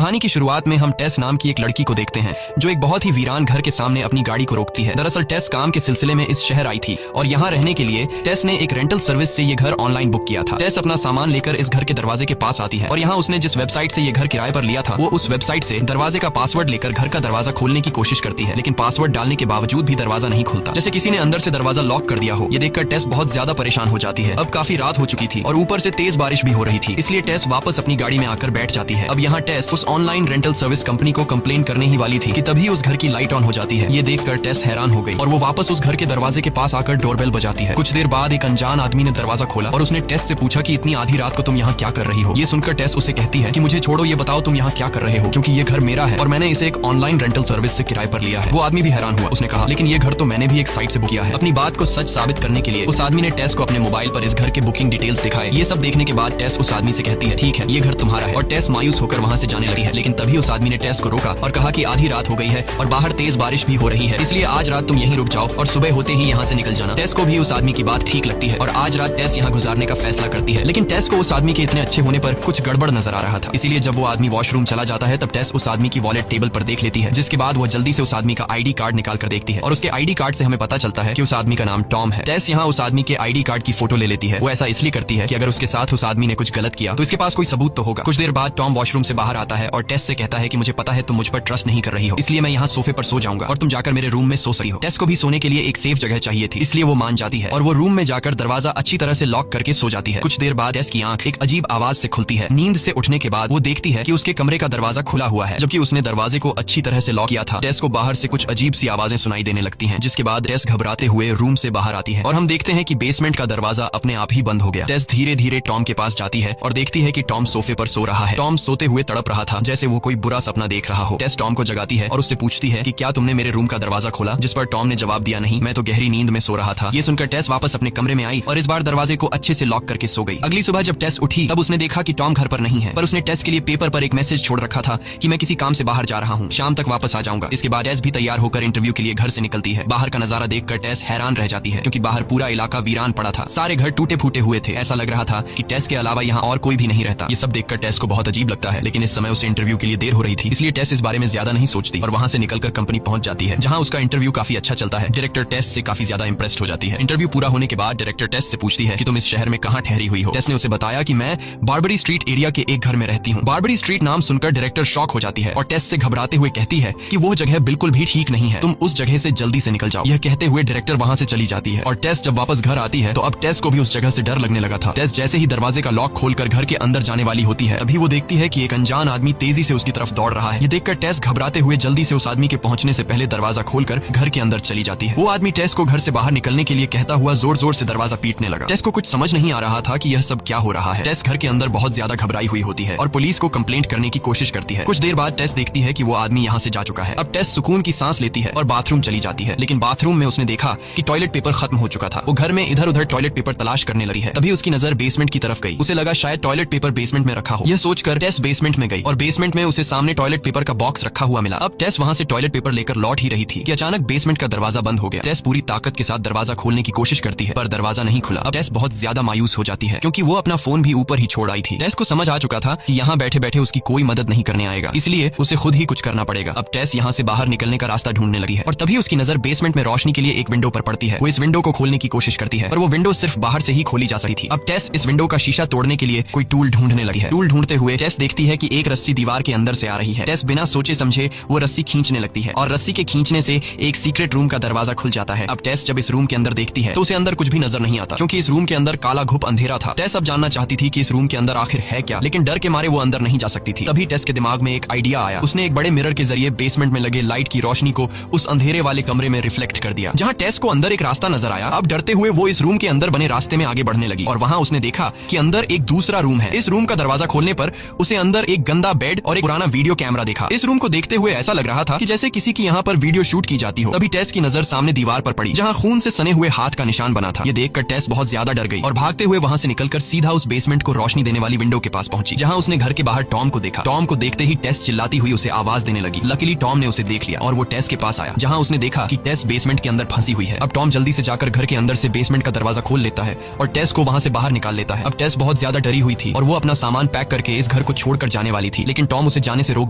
कहानी की शुरुआत में हम टेस नाम की एक लड़की को देखते हैं जो एक बहुत ही वीरान घर के सामने अपनी गाड़ी को रोकती है। दरअसल टेस काम के सिलसिले में इस शहर आई थी और यहाँ रहने के लिए टेस ने एक रेंटल सर्विस से ये घर ऑनलाइन बुक किया था। टेस अपना सामान लेकर इस घर के दरवाजे के पास आती है और यहाँ उसने जिस वेबसाइट से ये घर किराए पर लिया था वो उस वेबसाइट से दरवाजे का पासवर्ड लेकर घर का दरवाजा खोलने की कोशिश करती है, लेकिन पासवर्ड डालने के बावजूद भी दरवाजा नहीं खुलता, जैसे किसी ने अंदर से दरवाजा लॉक कर दिया हो। ये देखकर टेस बहुत ज्यादा परेशान हो जाती है। अब काफी रात हो चुकी थी और ऊपर से तेज बारिश भी हो रही थी, इसलिए टेस वापस अपनी गाड़ी में आकर बैठ जाती है। अब यहाँ टेस उस ऑनलाइन रेंटल सर्विस कंपनी को कंप्लेन करने ही वाली थी कि तभी उस घर की लाइट ऑन हो जाती है। ये देखकर टेस हैरान हो गई और वो वापस उस घर के दरवाजे के पास आकर डोरबेल बजाती है। कुछ देर बाद एक अनजान आदमी ने दरवाजा खोला और उसने टेस से पूछा कि इतनी आधी रात को तुम यहाँ क्या कर रही हो। ये सुनकर टेस उसे कहती है कि मुझे छोड़ो, ये बताओ तुम यहाँ क्या कर रहे हो, क्योंकि ये घर मेरा है और मैंने इसे एक ऑनलाइन रेंटल सर्विस से किराए पर लिया है। वो आदमी भी हैरान हुआ। उसने कहा लेकिन ये घर तो मैंने भी एक साइट से बुक किया है। अपनी बात को सच साबित करने के लिए उस आदमी ने टेस को अपने मोबाइल पर इस घर के बुकिंग डिटेल्स दिखाए। ये सब देखने के बाद टेस उस आदमी से कहती है ठीक है, ये घर तुम्हारा है, और टेस मायूस होकर वहाँ से जाने लगी है। लेकिन तभी उस आदमी ने टेस को रोका और कहा कि आधी रात हो गई है और बाहर तेज बारिश भी हो रही है, इसलिए आज रात तुम यहीं रुक जाओ और सुबह होते ही यहाँ से निकल जाना। टेस को भी उस आदमी की बात ठीक लगती है और आज रात टेस यहाँ गुजारने का फैसला करती है। लेकिन टेस को उस आदमी के इतने अच्छे होने पर कुछ गड़बड़ नजर आ रहा था, इसीलिए जब वो आदमी वॉशरूम चला जाता है तब टेस उस आदमी की वॉलेट टेबल पर देख लेती है, जिसके बाद वो जल्दी से उस आदमी का आईडी कार्ड निकाल कर देखती है और उसके आईडी कार्ड से हमें पता चलता है कि उस आदमी का नाम टॉम है। टेस यहाँ उस आदमी के आईडी कार्ड की फोटो ले लेती है। वो ऐसा इसलिए करती है कि अगर उसके साथ उस आदमी ने कुछ गलत किया तो इसके पास कोई सबूत तो होगा। कुछ देर बाद टॉम वॉशरूम से बाहर आता है और टेस से कहता है कि मुझे पता है तुम मुझ पर ट्रस्ट नहीं कर रही हो, इसलिए मैं यहाँ सोफे पर सो जाऊंगा और तुम जाकर मेरे रूम में सो सकती हो। टेस को भी सोने के लिए एक सेफ जगह चाहिए थी, इसलिए वो मान जाती है और वो रूम में जाकर दरवाजा अच्छी तरह से लॉक करके सो जाती है। कुछ देर बाद टेस की आंख एक अजीब आवाज से खुलती है। नींद से उठने के बाद वो देखती है कि उसके कमरे का दरवाजा खुला हुआ है, जबकि उसने दरवाजे को अच्छी तरह से लॉक किया था। टेस को बाहर से कुछ अजीब सी आवाजें सुनाई देने लगती हैं, जिसके बाद टेस घबराते हुए रूम से बाहर आती है और हम देखते हैं कि बेसमेंट का दरवाजा अपने आप ही बंद हो गया। टेस धीरे धीरे टॉम के पास जाती है और देखती है कि टॉम सोफे पर सो रहा है। टॉम सोते हुए तड़प रहा था जैसे वो कोई बुरा सपना देख रहा हो। टेस टॉम को जगाती है और उससे पूछती है कि क्या तुमने मेरे रूम का दरवाजा खोला, जिस पर टॉम ने जवाब दिया नहीं, मैं तो गहरी नींद में सो रहा था। ये सुनकर टेस वापस अपने कमरे में आई और इस बार दरवाजे को अच्छे से लॉक करके सो गई। अगली सुबह जब टेस उठी तब उसने देखा कि टॉम घर पर नहीं है, पर उसने टेस के लिए पेपर पर एक मैसेज छोड़ रखा था कि मैं किसी काम से बाहर जा रहा हूँ, शाम तक वापस आ जाऊंगा। इसके बाद टेस भी तैयार होकर इंटरव्यू के लिए घर से निकलती है। बाहर का नजारा देखकर टेस हैरान रह जाती है, क्योंकि बाहर पूरा इलाका वीरान पड़ा था, सारे घर टूटे फूटे हुए थे। ऐसा लग रहा था कि टेस के अलावा यहाँ और कोई भी नहीं रहता। ये सब देखकर टेस को बहुत अजीब लगता है, लेकिन इस समय उसे इंटरव्यू के लिए देर हो रही थी, इसलिए टेस इस बारे में ज्यादा नहीं सोचती और वहाँ से निकलकर कंपनी पहुंच जाती है, जहाँ उसका इंटरव्यू काफी अच्छा चलता है। डायरेक्टर टेस से काफी ज्यादा इंप्रेस्ड हो जाती है। इंटरव्यू पूरा होने के बाद डायरेक्टर टेस से पूछती है कि तुम इस शहर में कहाँ ठहरी हुई हो। टेस ने उसे बताया कि मैं बार्बरी स्ट्रीट एरिया के एक घर में रहती हूँ। बार्बरी स्ट्रीट नाम सुनकर डायरेक्टर शॉक हो जाती है और टेस से घबराते हुए कहती है कि वो जगह बिल्कुल भी ठीक नहीं है, तुम उस जगह से जल्दी से निकल जाओ। यह कहते हुए डायरेक्टर वहाँ से चली जाती है और टेस जब वापस घर आती है तो अब टेस को भी उस जगह से डर लगने लगा था। टेस जैसे ही दरवाजे का लॉक खोलकर घर के अंदर जाने वाली होती है तभी वो देखती है कि एक अनजान आदमी तेजी से उसकी तरफ दौड़ रहा है। ये देखकर टेस घबराते हुए जल्दी से उस आदमी के पहुंचने से पहले दरवाजा खोलकर घर के अंदर चली जाती है। वो आदमी टेस को घर से बाहर निकलने के लिए कहता हुआ जोर जोर से दरवाजा पीटने लगा। टेस को कुछ समझ नहीं आ रहा था कि यह सब क्या हो रहा है। टेस घर के अंदर बहुत ज्यादा घबराई हुई होती है और पुलिस को कंप्लेंट करने की कोशिश करती है। कुछ देर बाद टेस देखती है कि वो आदमी यहाँ से जा चुका है। अब टेस सुकून की सांस लेती है और बाथरूम चली जाती है, लेकिन बाथरूम में उसने देखा कि टॉयलेट पेपर खत्म हो चुका था। वो घर में इधर उधर टॉयलेट पेपर तलाश करने लगी है। तभी उसकी नजर बेसमेंट की तरफ गई। उसे लगा शायद टॉयलेट पेपर बेसमेंट में रखा हो। यह सोचकर टेस बेसमेंट में गई और बेसमेंट में उसे सामने टॉयलेट पेपर का बॉक्स रखा हुआ मिला। अब टेस वहाँ से टॉयलेट पेपर लेकर लौट ही रही थी कि अचानक बेसमेंट का दरवाजा बंद हो गया। टेस पूरी ताकत के साथ दरवाजा खोलने की कोशिश करती है, पर दरवाजा नहीं खुला। अब टेस बहुत ज्यादा मायूस हो जाती है, क्योंकि वो अपना फोन भी ऊपर ही छोड़ आई थी। टेस को समझ आ चुका था कि यहाँ बैठे बैठे उसकी कोई मदद नहीं करने आएगा, इसलिए उसे खुद ही कुछ करना पड़ेगा। अब टेस यहाँ से बाहर निकलने का रास्ता ढूंढने लगी है और तभी उसकी नजर बेसमेंट में रोशनी के लिए एक विंडो पर पड़ती है। वो इस विंडो को खोलने की कोशिश करती है, पर वो विंडो सिर्फ बाहर से ही खोली जा सकती थी। अब टेस इस विंडो का शीशा तोड़ने के लिए कोई टूल ढूंढने लगी है। टूल ढूंढते हुए टेस देखती है कि एक रस्सी दीवार के अंदर से आ रही है। टेस बिना सोचे समझे वो रस्सी खींचने लगती है और रस्सी के खींचने से एक सीक्रेट रूम का दरवाजा खुल जाता है। अब टेस जब इस रूम के अंदर देखती है तो उसे अंदर कुछ भी नजर नहीं आता, क्योंकि इस रूम के अंदर काला घुप अंधेरा था। टेस अब जानना चाहती थी कि इस रूम के अंदर आखिर है क्या, लेकिन डर के मारे वो अंदर नहीं जा सकती थी। तभी टेस के दिमाग में एक आइडिया आया। उसने एक बड़े मिरर के जरिए बेसमेंट में लगे लाइट की रोशनी को उस अंधेरे वाले कमरे में रिफ्लेक्ट कर दिया, जहाँ टेस को अंदर एक रास्ता नजर आया। अब डरते हुए वो इस रूम के अंदर बने रास्ते में आगे बढ़ने लगी और वहाँ उसने देखा कि अंदर एक दूसरा रूम है। इस रूम का दरवाजा खोलने पर उसे अंदर एक गंदा बेड और एक पुराना वीडियो कैमरा देखा। इस रूम को देखते हुए ऐसा लग रहा था कि जैसे किसी की यहाँ पर वीडियो शूट की जाती हो। तभी टेस की नजर सामने दीवार पर पड़ी, जहाँ खून से सने हुए हाथ का निशान बना था। ये देखकर टेस बहुत ज्यादा डर गई और भागते हुए वहाँ से निकलकर सीधा उस बेसमेंट को रोशनी देने वाली विंडो के पास पहुंची, जहाँ उसने घर के बाहर टॉम को देखा। टॉम को देखते ही टेस चिल्लाती हुई उसे आवाज देने लगी। लकीली टॉम ने उसे देख लिया और वो टेस के पास आया, जहाँ उसने देखा कि टेस बेसमेंट के अंदर फंसी हुई है। अब टॉम जल्दी से जाकर घर के अंदर से बेसमेंट का दरवाजा खोल लेता है और टेस को वहाँ से बाहर निकाल लेता है। अब टेस बहुत ज्यादा डरी हुई थी और वो अपना सामान पैक करके इस घर को छोड़कर जाने वाली थी, लेकिन लेकिन टॉम उसे जाने से रोक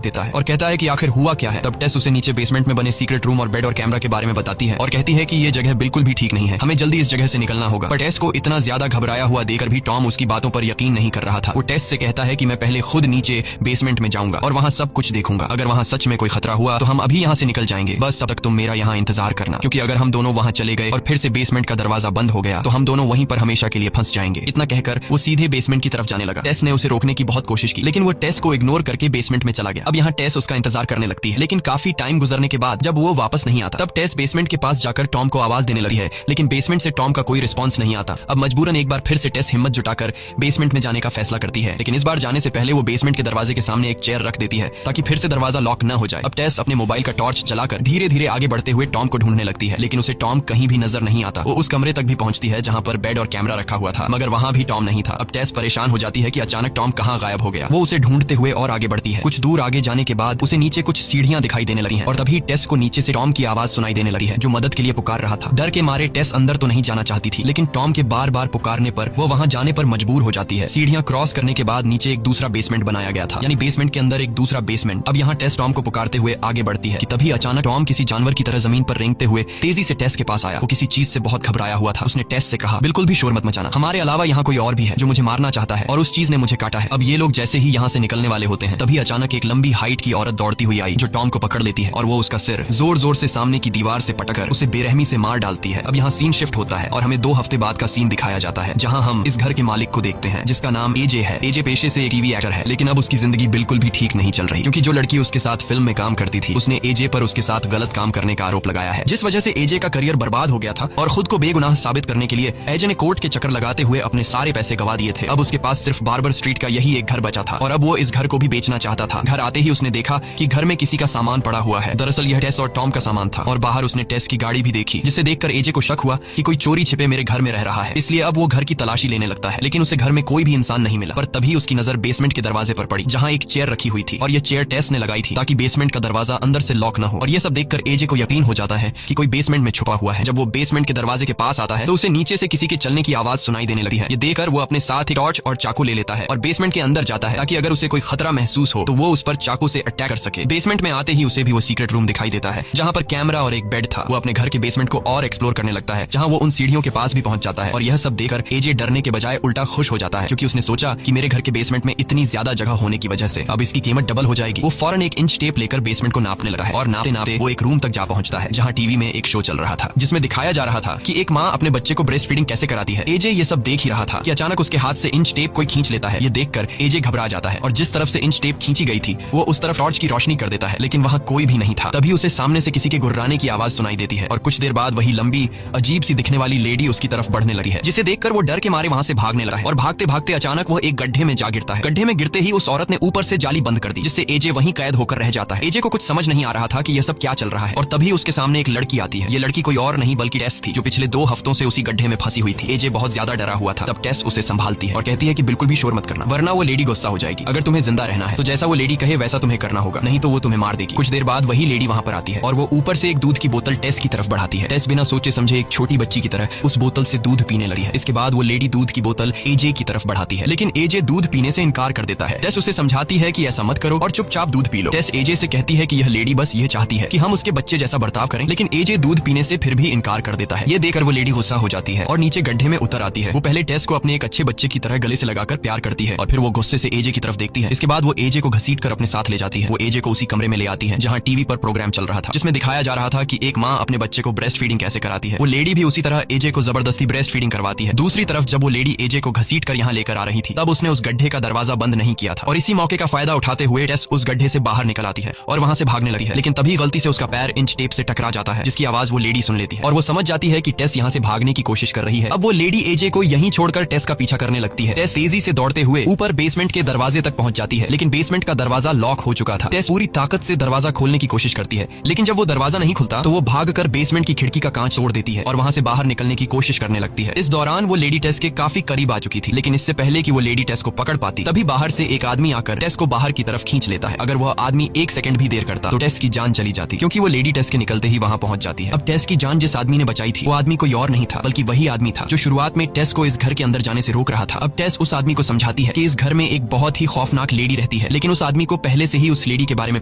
देता है और कहता है कि आखिर हुआ क्या है। तब टेस उसे नीचे बेसमेंट में बने सीक्रेट रूम और बेड और कैमरा के बारे में बताती है और कहती है कि ये जगह बिल्कुल भी ठीक नहीं है, हमें जल्दी इस जगह से निकलना होगा। पर टेस को इतना ज्यादा घबराया हुआ देखकर भी टॉम उसकी बातों पर यकीन नहीं कर रहा था। वो टेस से कहता है कि मैं पहले खुद नीचे बेसमेंट में जाऊंगा और वहाँ सब कुछ देखूंगा, अगर वहाँ सच में कोई खतरा हुआ तो हम अभी यहाँ से निकल जाएंगे, बस तब तक तुम मेरा यहाँ इंतजार करना, क्योंकि अगर हम दोनों वहाँ चले गए और फिर से बेसमेंट का दरवाजा बंद हो गया तो हम दोनों वहीं पर हमेशा के लिए फंस जाएंगे। इतना कहकर वो सीधे बेसमेंट की तरफ जाने लगा। टेस ने उसे रोकने की बहुत कोशिश की लेकिन वो टेस को इग्नोर करके बेसमेंट में चला गया। अब यहाँ टेस उसका इंतजार करने लगती है, लेकिन काफी टाइम गुजरने के बाद जब वो वापस नहीं आता तब टेस बेसमेंट के पास जाकर टॉम को आवाज देने लगी है, लेकिन बेसमेंट से टॉम का कोई रिस्पॉन्स नहीं आता। अब मजबूरन एक बार फिर से टेस हिम्मत जुटाकर बेसमेंट में जाने का फैसला करती है, लेकिन इस बार जाने से पहले वो बेसमेंट के दरवाजे के सामने एक चेयर रख देती है ताकि फिर से दरवाजा लॉक न हो जाए। अब टेस अपने मोबाइल का टॉर्च जलाकर धीरे धीरे आगे बढ़ते हुए टॉम को ढूंढने लगती है, लेकिन उसे टॉम कहीं भी नजर नहीं आता। वो उस कमरे तक भी पहुंचती है जहां पर बेड और कैमरा रखा हुआ था, मगर वहां भी टॉम नहीं था। अब टेस परेशान हो जाती है कि अचानक टॉम कहां गायब हो गया। वो उसे ढूंढते हुए और आगे बढ़ती है। कुछ दूर आगे जाने के बाद उसे नीचे कुछ सीढ़ियां दिखाई देने लगी हैं और तभी टेस को नीचे से टॉम की आवाज सुनाई देने लगी है जो मदद के लिए पुकार रहा था। डर के मारे टेस अंदर तो नहीं जाना चाहती थी, लेकिन टॉम के बार बार पुकारने पर वो वहां जाने पर मजबूर हो जाती है। सीढ़ियां क्रॉस करने के बाद नीचे एक दूसरा बेसमेंट बनाया गया था, यानी बेसमेंट के अंदर एक दूसरा बेसमेंट। अब यहाँ टेस टॉम को पुकारते हुए आगे बढ़ती है कि तभी अचानक टॉम किसी जानवर की तरह जमीन पर रेंगते हुए तेजी से टेस के पास आया। वो किसी चीज से बहुत घबराया हुआ था। उसने टेस से कहा, बिल्कुल भी शोर मत मचाना, हमारे अलावा यहाँ कोई और भी है जो मुझे मारना चाहता है और उस चीज ने मुझे काटा है। अब ये लोग जैसे ही यहाँ से निकलने वाले होते हैं तभी अचानक एक लंबी हाइट की औरत दौड़ती हुई आई जो टॉम को पकड़ लेती है और वो उसका सिर जोर जोर से सामने की दीवार से पटकर उसे बेरहमी से मार डालती है। अब यहाँ सीन शिफ्ट होता है और हमें 2 हफ्ते बाद का सीन दिखाया जाता है जहाँ हम इस घर के मालिक को देखते हैं जिसका नाम एजे है। एजे पेशे से एक टीवी एक्टर है, लेकिन अब उसकी जिंदगी बिल्कुल भी ठीक नहीं चल रही, क्योंकि जो लड़की उसके साथ फिल्म में काम करती थी उसने एजे पर उसके साथ गलत काम करने का आरोप लगाया है, जिस वजह से एजे का करियर बर्बाद हो गया था और खुद को बेगुनाह साबित करने के लिए एजे ने कोर्ट के चक्कर लगाते हुए अपने सारे पैसे गवा दिए थे। अब उसके पास सिर्फ बार्बर स्ट्रीट का यही एक घर बचा था और अब वो इस घर को भी बेचना चाहता था। घर आते ही उसने देखा कि घर में किसी का सामान पड़ा हुआ है। दरअसल यह टेस और टॉम का सामान था और बाहर उसने टेस की गाड़ी भी देखी, जिसे देखकर एजे को शक हुआ कि कोई चोरी छिपे मेरे घर में रह रहा है। इसलिए अब वो घर की तलाशी लेने लगता है, लेकिन उसे घर में कोई भी इंसान नहीं मिला। पर तभी उसकी नजर बेसमेंट के दरवाजे पर पड़ी जहाँ एक चेयर रखी हुई थी और यह चेयर टेस ने लगाई थी ताकि बेसमेंट का दरवाजा अंदर से लॉक न हो। और यह सब देखकर एजे को यकीन हो जाता है कि कोई बेसमेंट में छुपा हुआ है। जब वो बेसमेंट के दरवाजे के पास आता है तो उसे नीचे से किसी के चलने की आवाज सुनाई देने लगती है। ये देखकर वो अपने साथ ही टॉर्च और चाकू ले लेता है और बेसमेंट के अंदर जाता है ताकि अगर उसे कोई खतरा महसूस हो तो वो उस पर चाकू से अटैक कर सके। बेसमेंट में आते ही उसे भी वो सीक्रेट रूम दिखाई देता है जहाँ पर कैमरा और एक बेड था। वो अपने घर के बेसमेंट को और एक्सप्लोर करने लगता है जहाँ वो उन सीढ़ियों के पास भी पहुंच जाता है और यह सब देखकर एजे डरने के बजाय उल्टा खुश हो जाता है, क्योंकि उसने सोचा कि मेरे घर के बेसमेंट में इतनी ज्यादा जगह होने की वजह से अब इसकी कीमत डबल हो जाएगी। वो फौरन एक इंच टेप लेकर बेसमेंट को नापने लगा है और नापते नापते वो एक रूम तक जा पहुंचता है जहाँ टीवी में एक शो चल रहा था जिसमें दिखाया जा रहा था कि एक माँ अपने बच्चे को ब्रेस्ट फीडिंग कैसे कराती है। एजे ये सब देख ही रहा था कि अचानक उसके हाथ से इंच टेप कोई खींच लेता है। ये देखकर एजे घबरा जाता है और जिस तरफ से इंच टेप खींची गई थी वो उस तरफ टॉर्च की रोशनी कर देता है, लेकिन वहाँ कोई भी नहीं था। तभी उसे सामने से किसी के गुर्राने की आवाज सुनाई देती है और कुछ देर बाद वही लंबी अजीब सी दिखने वाली लेडी उसकी तरफ बढ़ने लगी है, जिसे देखकर वो डर के मारे वहाँ से भागने लगा है और भागते भागते अचानक वो एक गड्ढे में जा गिरता है। गड्ढे में गिरते ही उस औरत ने ऊपर से जाली बंद कर दी, जिससे एजे वहीं कैद होकर रह जाता है। एजे को कुछ समझ नहीं आ रहा था कि यह सब क्या चल रहा है और तभी उसके सामने एक लड़की आती है। ये लड़की कोई और नहीं बल्कि टेस थी जो पिछले 2 हफ्तों से उसी गड्ढे में फंसी हुई थी। एजे बहुत ज्यादा डरा हुआ था। तब टेस उसे संभालती है और कहती है कि बिल्कुल भी शोर मत करना, वरना वो लेडी गुस्सा हो जाएगी। अगर तुम्हें जिंदा रहना है तो जैसा वो लेडी कहे वैसा तुम्हें करना होगा, नहीं तो वो तुम्हें मार देगी। कुछ देर बाद वही लेडी वहाँ पर आती है और वो ऊपर से एक दूध की बोतल टेस की तरफ बढ़ाती है। टेस बिना सोचे समझे एक छोटी बच्ची की तरह उस बोतल से दूध पीने लगी है। इसके बाद वो लेडी दूध की बोतल एजे की तरफ बढ़ाती है, लेकिन एजे दूध पीने से इनकार कर देता है। टेस उसे समझाती है कि ऐसा मत करो और चुपचाप दूध पी लो। टेस एजे से कहती है कि यह लेडी बस ये चाहती है कि हम उसके बच्चे जैसा बर्ताव करें, लेकिन एजे दूध पीने से फिर भी इनकार कर देता है। ये देखकर वो लेडी गुस्सा हो जाती है और नीचे गड्ढे में उतर आती है। वो पहले टेस को अपने एक अच्छे बच्चे की तरह गले से लगाकर प्यार करती है और फिर वो गुस्से से एजे की तरफ देखती है। इसके बाद वो एजे को घसीट कर अपने साथ ले जाती है। वो एजे को उसी कमरे में ले आती है जहाँ टीवी पर प्रोग्राम चल रहा था, जिसमें दिखाया जा रहा था कि एक माँ अपने बच्चे को ब्रेस्ट फीडिंग कैसे कराती है। वो लेडी भी उसी तरह एजे को जबरदस्ती ब्रेस्ट फीडिंग करवाती है। दूसरी तरफ जब वो लेडी एजे को घसीट कर यहाँ लेकर आ रही थी तब उसने उस गड्ढे का दरवाजा बंद नहीं किया था और इसी मौके का फायदा उठाते हुए टेस उस गड्ढे से बाहर निकल आती है और वहाँ से भागने लगती है, लेकिन तभी गलती से उसका पैर इंच टेप से टकरा जाता है, जिसकी आवाज वो लेडी सुन लेती है और वो समझ जाती है कि टेस यहाँ से भागने की कोशिश कर रही है। अब वो लेडी एजे को यहीं छोड़कर टेस का पीछा करने लगती है। टेस तेजी से दौड़ते हुए ऊपर बेसमेंट के दरवाजे तक पहुंच जाती है, लेकिन बेसमेंट का दरवाजा लॉक हो चुका था। टेस पूरी ताकत से दरवाजा खोलने की कोशिश करती है, लेकिन जब वो दरवाजा नहीं खुलता तो वो भागकर बेसमेंट की खिड़की का कांच तोड़ देती है और वहाँ से बाहर निकलने की कोशिश करने लगती है। इस दौरान वो लेडी टेस के काफी करीब आ चुकी थी, लेकिन इससे पहले कि वो लेडी टेस को पकड़ पाती तभी बाहर से एक आदमी आकर टेस को बाहर की तरफ खींच लेता है। अगर वह आदमी 1 सेकंड भी देर करता तो टेस की जान चली जाती, क्योंकि वो लेडी टेस के निकलते ही वहाँ पहुंच जाती है। अब टेस की जान जिस आदमी ने बचाई थी वो आदमी कोई और नहीं था बल्कि वही आदमी था जो शुरुआत में टेस को इस घर के अंदर जाने से रोक रहा था। अब टेस उस आदमी को समझाती है कि इस घर में एक बहुत ही खौफनाक लेडी रहती कहती है, लेकिन उस आदमी को पहले से ही उस लेडी के बारे में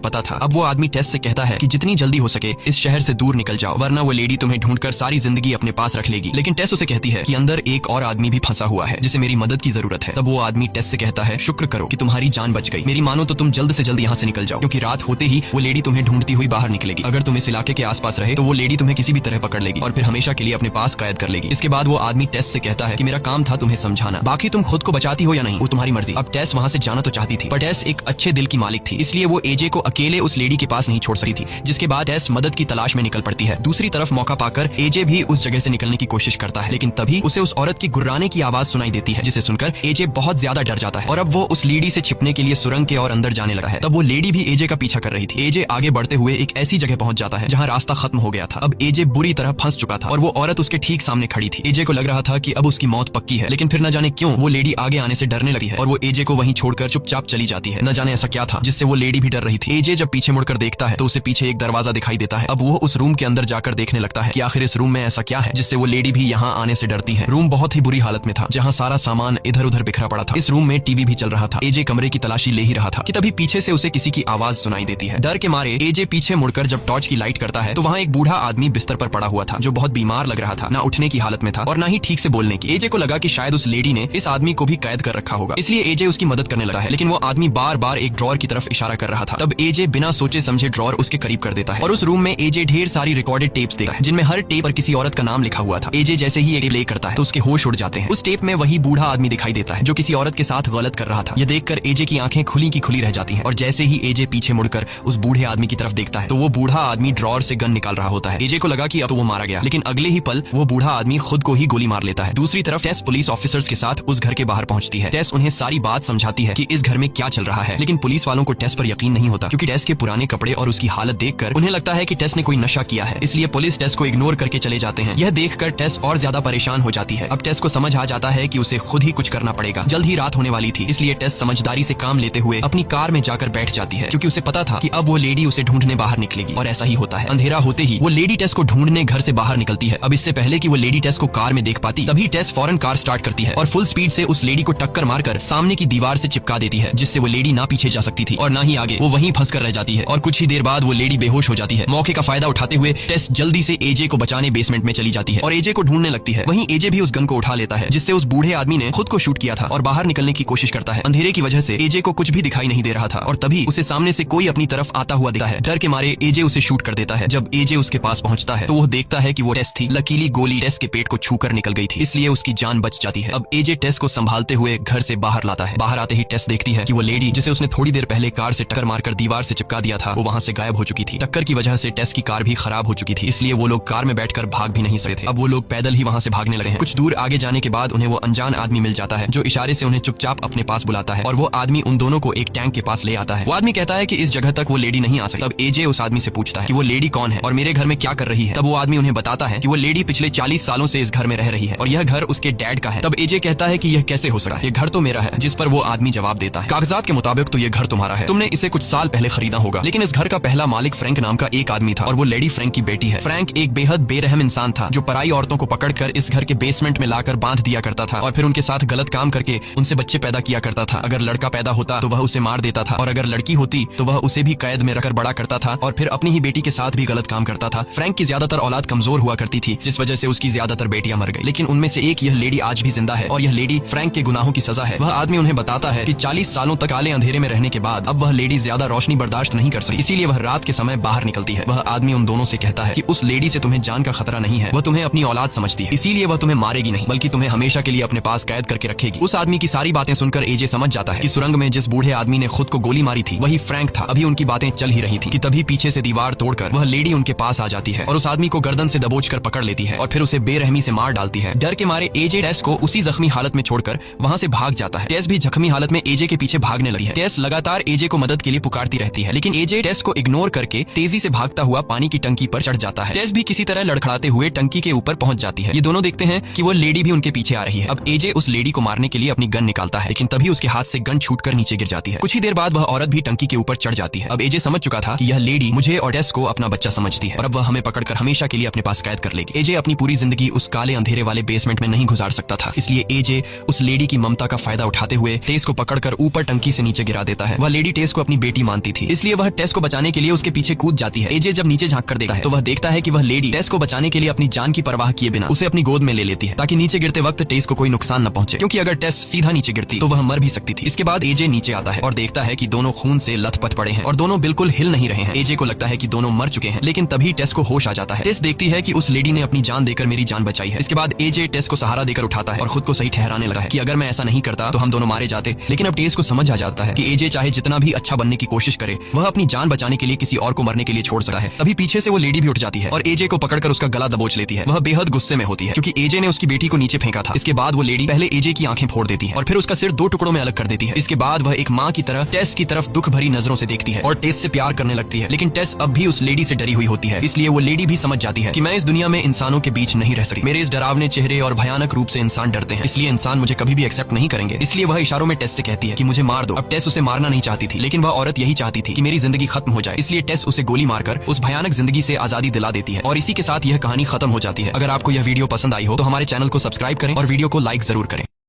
पता था। अब वो आदमी टेस से कहता है कि जितनी जल्दी हो सके इस शहर से दूर निकल जाओ, वरना वो लेडी तुम्हें ढूंढकर सारी जिंदगी अपने पास रख लेगी। लेकिन टेस उसे कहती है कि अंदर एक और आदमी भी फंसा हुआ है जिसे मेरी मदद की जरूरत है। तब वो आदमी टेस से कहता है, शुक्र करो कि तुम्हारी जान बच गई, मेरी मानो तो तुम जल्द से जल्द यहाँ से निकल जाओ, क्योंकि रात होते ही वो लेडी तुम्हें ढूंढती हुई बाहर निकलेगी। अगर तुम इस इलाके के आसपास रहे तो वो लेडी तुम्हें किसी भी तरह पकड़ लेगी और फिर हमेशा के लिए अपने पास कैद कर लेगी। इसके बाद वो आदमी टेस से कहता है कि मेरा काम था तुम्हें समझाना, बाकी तुम खुद को बचाती हो या नहीं वो तुम्हारी मर्जी। अब टेस वहाँ से जाना तो चाहती थी, पर टेस एक अच्छे दिल की मालिक थी, इसलिए वो एजे को अकेले उस लेडी के पास नहीं छोड़ सकती थी। जिसके बाद टेस मदद की तलाश में निकल पड़ती है। दूसरी तरफ मौका पाकर एजे भी उस जगह से निकलने की कोशिश करता है, लेकिन तभी उसे उस औरत की गुर्राने की आवाज सुनाई देती है, जिसे सुनकर एजे बहुत ज्यादा डर जाता है और अब वो उस लेडी से छिपने के लिए सुरंग के और अंदर जाने लगा है। तब वो लेडी भी एजे का पीछा कर रही थी। एजे आगे बढ़ते हुए एक ऐसी जगह पहुंच जाता है जहां रास्ता खत्म हो गया था। अब एजे बुरी तरह फंस चुका था और वो औरत उसके ठीक सामने खड़ी थी। एजे को लग रहा था कि अब उसकी मौत पक्की है, लेकिन फिर न जाने क्यों वो लेडी आगे आने से डरने लगी है और वो एजे को वहीं छोड़कर चुपचाप चली जाती है। न जाने ऐसा क्या था जिससे वो लेडी भी डर रही थी। एजे जब पीछे मुड़कर देखता है तो उसे पीछे एक दरवाजा दिखाई देता है। अब वो उस रूम के अंदर जाकर देखने लगता है कि आखिर इस रूम में ऐसा क्या है जिससे वो लेडी भी यहाँ आने से डरती है। रूम बहुत ही बुरी हालत में था, जहाँ सारा सामान इधर उधर बिखरा पड़ा था। इस रूम में टीवी भी चल रहा था। एजे कमरे की तलाशी ले ही रहा था कि तभी पीछे से उसे किसी की आवाज सुनाई देती है। डर के मारे एजे पीछे मुड़कर जब टॉर्च की लाइट करता है तो वहाँ एक बूढ़ा आदमी बिस्तर पर पड़ा हुआ था, जो बहुत बीमार लग रहा था, ना उठने की हालत में था और ना ही ठीक से बोलने की। एजे को लगा कि शायद उस लेडी ने इस आदमी को भी कैद कर रखा होगा, इसलिए एजे उसकी मदद करने लगा है, लेकिन वो आदमी बार बार एक ड्रॉर की तरफ इशारा कर रहा था। तब एजे बिना सोचे समझे ड्रॉर उसके करीब कर देता है और उस रूम में एजे ढेर सारी रिकॉर्डेड टेप्स देखता है, जिनमें हर टेप पर किसी औरत का नाम लिखा हुआ था। एजे जैसे ही ये प्ले करता है तो उसके होश उड़ जाते हैं। उस टेप में वही बूढ़ा आदमी दिखाई देता है जो किसी औरत के साथ गलत कर रहा था। यह देखकर एजे की आंखें खुली की खुली रह जाती हैं और जैसे ही एजे पीछे मुड़कर उस बूढ़े आदमी की तरफ देखता है तो वो बूढ़ा आदमी ड्रॉर से गन निकाल रहा होता है। एजे को लगा कि अब तो वो मारा गया, लेकिन अगले ही पल वो बूढ़ा आदमी खुद को ही गोली मार लेता है। दूसरी तरफ टेस पुलिस ऑफिसर्स के साथ उस घर के बाहर पहुंचती है। टेस उन्हें सारी बात समझाती है कि इस घर में क्या चल रहा है, लेकिन पुलिस वालों को टेस पर यकीन नहीं होता, क्योंकि टेस के पुराने कपड़े और उसकी हालत देखकर उन्हें लगता है कि टेस ने कोई नशा किया है, इसलिए पुलिस टेस को इग्नोर करके चले जाते हैं। यह देखकर टेस और ज्यादा परेशान हो जाती है। अब टेस को समझ आ जाता है कि उसे खुद ही कुछ करना पड़ेगा। जल्द ही रात होने वाली थी, इसलिए टेस समझदारी से काम लेते हुए अपनी कार में जाकर बैठ जाती है, क्योंकि उसे पता था कि अब वो लेडी उसे ढूंढने बाहर निकलेगी। और ऐसा ही होता है। अंधेरा होते ही वो लेडी टेस को ढूंढने घर से बाहर निकलती है। अब इससे पहले कि वो लेडी टेस को कार में देख पाती, तभी टेस फौरन कार स्टार्ट करती है और फुल स्पीड से उस लेडी को टक्कर मारकर सामने की दीवार से चिपका देती है, जिससे वो लेडी ना पीछे जा सकती थी और ना ही आगे। वो वहीं फंसकर रह जाती है और कुछ ही देर बाद वो लेडी बेहोश हो जाती है। मौके का फायदा उठाते हुए टेस जल्दी से एजे को बचाने बेसमेंट में चली जाती है और एजे को ढूंढने लगती है। वहीं एजे भी उस गन को उठा लेता है जिससे उस बूढ़े आदमी ने खुद को शूट किया था और बाहर निकलने की कोशिश करता है। अंधेरे की वजह से एजे को कुछ भी दिखाई नहीं दे रहा था और तभी उसे सामने से कोई अपनी तरफ आता हुआ दिखता है। डर के मारे एजे उसे शूट कर देता है। जब एजे उसके पास पहुंचता है तो वो देखता है कि वो टेस थी। लकीली गोली टेस के पेट को छूकर निकल गई थी, इसलिए उसकी जान बच जाती है। अब एजे टेस को संभालते हुए घर से बाहर लाता है। बाहर आते ही टेस देखती है कि वो लेडी जिसे उसने थोड़ी देर पहले कार से टक्कर मारकर दीवार से चिपका दिया था, वो वहां से गायब हो चुकी थी। टक्कर की वजह से टेस की कार भी खराब हो चुकी थी, इसलिए वो लोग कार में बैठकर भाग भी नहीं सकते थे। अब वो लोग पैदल ही वहां से भागने लगे हैं। कुछ दूर आगे जाने के बाद उन्हें वो अनजान आदमी मिल जाता है, जो इशारे से उन्हें चुपचाप अपने पास बुलाता है और वो आदमी उन दोनों को एक टैंक के पास ले आता है। वो आदमी कहता है कि इस जगह तक वो लेडी नहीं आ सकती। तब एजे उस आदमी से पूछता है कि वो लेडी कौन है और मेरे घर में क्या कर रही है। तब वो आदमी उन्हें बताता है कि वो लेडी पिछले 40 सालों से इस घर में रह रही है और यह घर उसके डैड का है। तब एजे कहता है कि यह कैसे हो सकता है, ये घर तो मेरा है। जिस पर वो आदमी जवाब देता है, कागजात के मुताबिक तो ये घर तुम्हारा है, तुमने इसे कुछ साल पहले खरीदा होगा, लेकिन इस घर का पहला मालिक फ्रैंक नाम का एक आदमी था और वो लेडी फ्रैंक की बेटी है। फ्रैंक एक बेहद बेरहम इंसान था जो पराई औरतों को पकड़कर इस घर के बेसमेंट में लाकर बांध दिया करता था और फिर उनके साथ गलत काम करके उनसे बच्चे पैदा किया करता था। अगर लड़का पैदा होता तो वह उसे मार देता था और अगर लड़की होती तो वह उसे भी कैद में रखकर बड़ा करता था और फिर अपनी ही बेटी के साथ भी गलत काम करता था। फ्रैंक की ज्यादातर औलाद कमजोर हुआ करती थी, जिस वजह से उसकी ज्यादातर बेटियां मर गई, लेकिन उनमें से एक यह लेडी आज भी जिंदा है और यह लेडी फ्रैंक के गुनाहों की सजा है। वह आदमी उन्हें बताता है कि 40 सालों तक काले अंधेरे में रहने के बाद अब वह लेडी ज्यादा रोशनी बर्दाश्त नहीं कर सकती, इसीलिए वह रात के समय बाहर निकलती है। वह आदमी उन दोनों से कहता है कि उस लेडी से तुम्हें जान का खतरा नहीं है, वह तुम्हें अपनी औलाद समझती है, इसीलिए वह तुम्हें मारेगी नहीं बल्कि तुम्हें हमेशा के लिए अपने पास कैद करके रखेगी। उस आदमी की सारी बातें सुनकर एजे समझ जाता है कि सुरंग में जिस बूढ़े आदमी ने खुद को गोली मारी थी वही फ्रैंक था। अभी उनकी बातें चल ही रही थी कि तभी पीछे से दीवार तोड़कर वह लेडी उनके पास आ जाती है और उस आदमी को गर्दन से दबोचकर पकड़ लेती है और फिर उसे बेरहमी से मार डालती है। डर के मारे एजे टेस को उसी जख्मी हालत में छोड़कर वहां से भाग जाता है। टेस भी जख्मी हालत में एजे के पीछे भागने लगी है। टेस लगातार एजे को मदद के लिए पुकारती रहती है, लेकिन एजे टेस को इग्नोर करके तेजी से भागता हुआ पानी की टंकी पर चढ़ जाता है। टेस भी किसी तरह लड़खड़ाते हुए टंकी के ऊपर पहुंच जाती है। ये दोनों देखते हैं कि वो लेडी भी उनके पीछे आ रही है। अब एजे उस लेडी को मारने के लिए अपनी गन निकालता है, लेकिन तभी उसके हाथ से गन छूटकर नीचे गिर जाती है। कुछ ही देर बाद वह औरत भी टंकी के ऊपर चढ़ जाती है। अब एजे समझ चुका था कि यह लेडी मुझे और टेस को अपना बच्चा समझती है और अब वह हमें पकड़कर हमेशा के लिए अपने पास कैद कर लेगी। एजे अपनी पूरी जिंदगी उस काले अंधेरे वाले बेसमेंट में नहीं गुजार सकता था, इसलिए एजे उस लेडी की ममता का फायदा उठाते हुए टेस को पकड़कर ऊपर टंकी से नीचे गिरा देता है। वह लेडी टेस को अपनी बेटी मानती थी, इसलिए वह टेस को बचाने के लिए उसके पीछे कूद जाती है। एजे जब नीचे झांक कर देखता है तो वह देखता है कि वह लेडी टेस को बचाने के लिए अपनी जान की परवाह किए बिना उसे अपनी गोद में ले लेती है, ताकि नीचे गिरते वक्त टेस को कोई नुकसान न पहुंचे, क्योंकि अगर टेस सीधा नीचे गिरती तो वह मर भी सकती थी। इसके बाद एजे नीचे आता है और देखता है कि दोनों खून से लथपथ पड़े हैं और दोनों बिल्कुल हिल नहीं रहे हैं। एजे को लगता है कि दोनों मर चुके हैं, लेकिन तभी टेस को होश आ जाता है। टेस देखती है कि उस लेडी ने अपनी जान देकर मेरी जान बचाई है। इसके बाद एजे टेस को सहारा देकर उठाता है और खुद को सही ठहराने लगता है कि अगर मैं ऐसा नहीं करता तो हम दोनों मारे जाते। लेकिन अब टेस को समझ आ जाता है कि एजे चाहे जितना भी अच्छा बनने की कोशिश करे, वह अपनी जान बचाने के लिए किसी और को मरने के लिए छोड़ सकता है। तभी पीछे से वो लेडी भी उठ जाती है और एजे को पकड़कर उसका गला दबोच लेती है। वह बेहद गुस्से में होती है क्योंकि एजे ने उसकी बेटी को नीचे फेंका था। इसके बाद वो लेडी पहले एजे की आंखें फोड़ देती है और फिर उसका सिर 2 टुकड़ों में अलग कर देती है। इसके बाद वह एक माँ की तरह टेस की तरफ दुख भरी नजरों से देखती है और टेस से प्यार करने लगती है। लेकिन टेस अब भी उस लेडी से डरी हुई होती है, इसलिए वो लेडी भी समझ जाती है कि मैं इस दुनिया में इंसानों के बीच नहीं रह सकती। मेरे इस डरावने चेहरे और भयानक रूप से इंसान डरते हैं, इसलिए इंसान मुझे कभी भी एक्सेप्ट नहीं करेंगे। इसलिए वह इशारों में टेस से कहती है कि मुझे मार दो। अब टेस उसे मारना नहीं चाहती थी, लेकिन वह औरत यही चाहती थी कि मेरी जिंदगी खत्म हो जाए। इसलिए टेस उसे गोली मारकर उस भयानक जिंदगी से आजादी दिला देती है और इसी के साथ यह कहानी खत्म हो जाती है। अगर आपको यह वीडियो पसंद आई हो तो हमारे चैनल को सब्सक्राइब करें और वीडियो को लाइक जरूर करें।